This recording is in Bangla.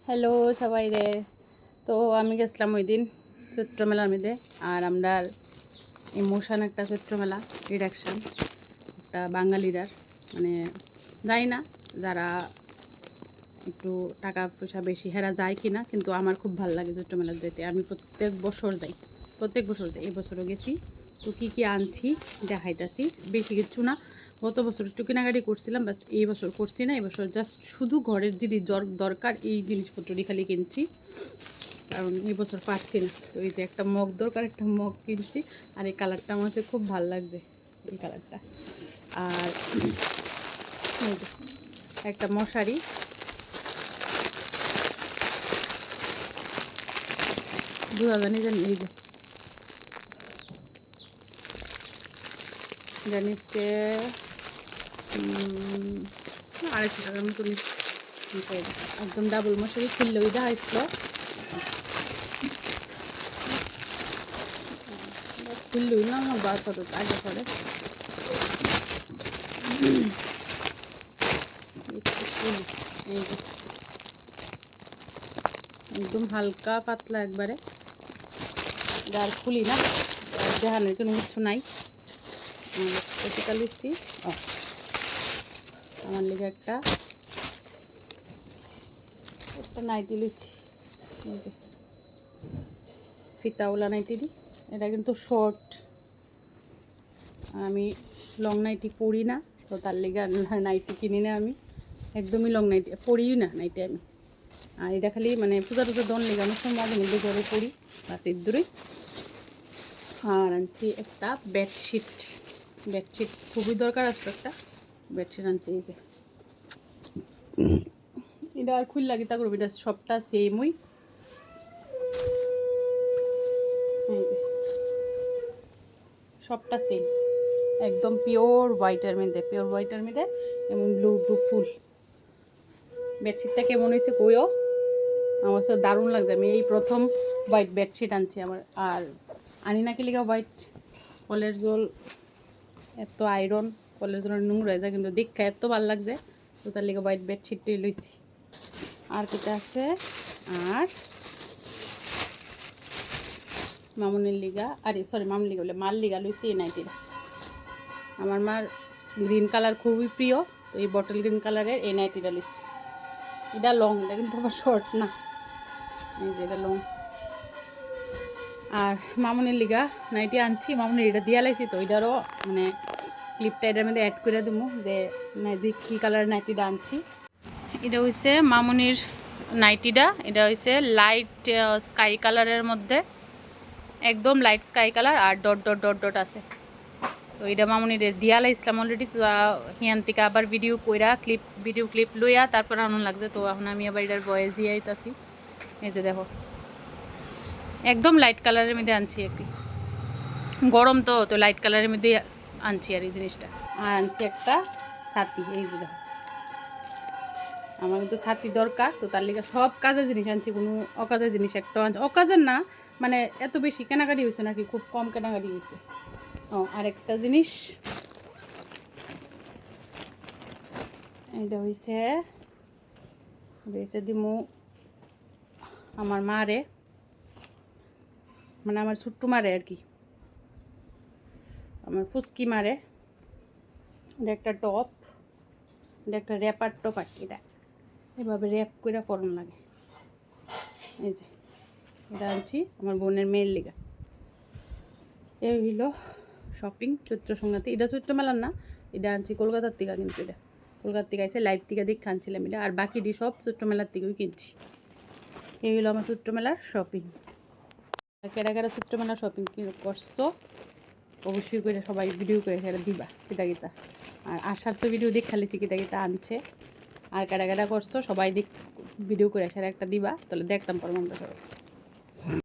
হ্যালো সবাই রে। তো আমি গেছিলাম ওই দিন চৈত্র মেলার মধ্যে। আর আমরা ইমোশন একটা চৈত্র মেলা রিডাকশান একটা বাঙালিরার মানে যাই না যারা একটু টাকা পয়সা বেশি হেরা যায় কি না, কিন্তু আমার খুব ভালো লাগে চৈত্র মেলার যেতে। আমি প্রত্যেক বছর যাই এই বছরও গেছি। তো কী কী আনছি দেখাইতাছি, বেশি কিছু না। গত বছর একটু কেনাকাটি করছিলাম, বাস এই বছর করছি না। এই বছর জাস্ট শুধু ঘরের জিনিস দরকার এই জিনিসপত্রটি খালি কিনছি, কারণ এই বছর পারছি না। তো এই যে একটা মগ দরকার, একটা মগ কিনছি। আর এই কালারটা আমার কাছে খুব ভালো লাগছে, এই কালারটা। আর এই যে একটা মশারি, বোঝা জানি এই যে জানিসকে 250 টাকার মতো একদম ডাবল মশারি খুললে ওই দেখাইছিল, খুললই না আমার বার কত আগে পরে। এই যে একদম হালকা পাতলা একবারে, আর খুলি না, দেখানোর কোনো কিছু নাই। প্রতিটা লিখছি আমার লিগে একটা নাইটি লিখছি, এই যে ফিতাওয়ালা নাইটি দি। এটা কিন্তু শর্ট, আমি লং নাইটি পরি না, তো তার লিগে নাইটি কিনি না। আমি একদমই লং নাইটি পরিই না নাইটি আমি। আর এটা খালি মানে পূজা টুজা দন লেগে অনেক সময় মাঝে মধ্যে ঘরে পরি, বাস এর দূরেই। আর আনছি একটা বেডশিট খুবই দরকার আসতো একটা বেডশিট আনছি। এই যে এটা আর খুললা গীতা করবো, এটা সবটা সেমই। এই যে সবটা সেম, একদম পিওর হোয়াইটের মধ্যে এমন ব্লু ফুল। বেডশিটটা কেমন হয়েছে কইও, আমার তো দারুণ লাগছে। আমি এই প্রথম হোয়াইট বেডশিট আনছি আমার। আর আনি না কি লিখা হোয়াইট, কলের জল এত আয়রন, কলের জল নোংরা হয়ে যায়, কিন্তু দেখা এত ভালো লাগছে, তো তার লিখে হোয়াইট বেডশিটটাই লইছি। আর কেটে আছে, আর মামুনের লিগা, আরে সরি মামুন লিগা বলে মার লিগা লইছি এই নাইটিটা। আমার মার গ্রিন কালার খুবই প্রিয়, তো এই বটল গ্রিন কালারের এই নাইটিটা লইছি। এটা লং, এটা কিন্তু আবার শর্ট না, এই যে এটা লং। আর মামুনের লিগা নাইটি আনছি, মামুনের এটা দিয়া লাইছি, তো এটারও মানে ক্লিপটা এটার মধ্যে অ্যাড করে দেবো যে কী কালারের নাইটিটা আনছি। এটা হইছে মামুনির নাইটিটা, এটা হইছে লাইট স্কাই কালারের মধ্যে, একদম লাইট স্কাই কালার, আর ডট ডট ডট ডট আছে। তো এটা মামুনির দিয়া লাইছিলাম অলরেডি, তো হিয়ান থেকে আবার ভিডিও ক্লিপ লইয়া তারপর আনন্দ লাগছে। তো এখন আমি আবার এটার ভয়েস দিয়ে আইতাছি। এই যে দেখো একদম লাইট কালারের মধ্যে আনছি, একটি গরম তো লাইট কালারের মধ্যে আনছি আর এই জিনিসটা। আর আনছি একটা ছাতি, এই যে দেখো আমার কিন্তু ছাতি দরকার, তো তার লিগে সব কাজের জিনিস আনছি, কোনো অকাজের জিনিস একটা আনছি। অকাজের না মানে এত বেশি কেনাকাটি হয়েছে নাকি, খুব কম কেনাকাটি হয়েছে। আরেকটা জিনিস এটা হয়েছে দিমু আমার মারে, মানে আমার ছোট্ট মারে আর কি, আমার ফুসকি মারে। এটা একটা টপ, এটা একটা র্যাপার টপ আর কি, এটা এভাবে র্যাপ করে পরন লাগে। এই যে এটা আনছি আমার বোনের মেয়ের লিগা। এই হইল শপিং চৈত্র সংক্রান্তি। এটা চৈত্র মেলার না, এটা আনছি কলকাতার থেকে, কিন্তু এটা কলকাতার থেকে আছে, লাইভ থেকে দেখে আনছিলাম এটা। আর বাকিটি সব চৈত্র মেলার থেকেই কিনছি। এই হলো আমার চৈত্র মেলার শপিং। কেরা কেরা চৈত্র মেলার শপিং করছো অবশ্যই করে সবাই ভিডিও করে সেটা দিবা কিতা। আর আসার তো ভিডিও দেখালেছি কিতা আনছে। আর কেরা কেরা করছো সবাই ভিডিও করে সেটা একটা দিবা, তাহলে দেখতাম পারবো আমরা সবাই।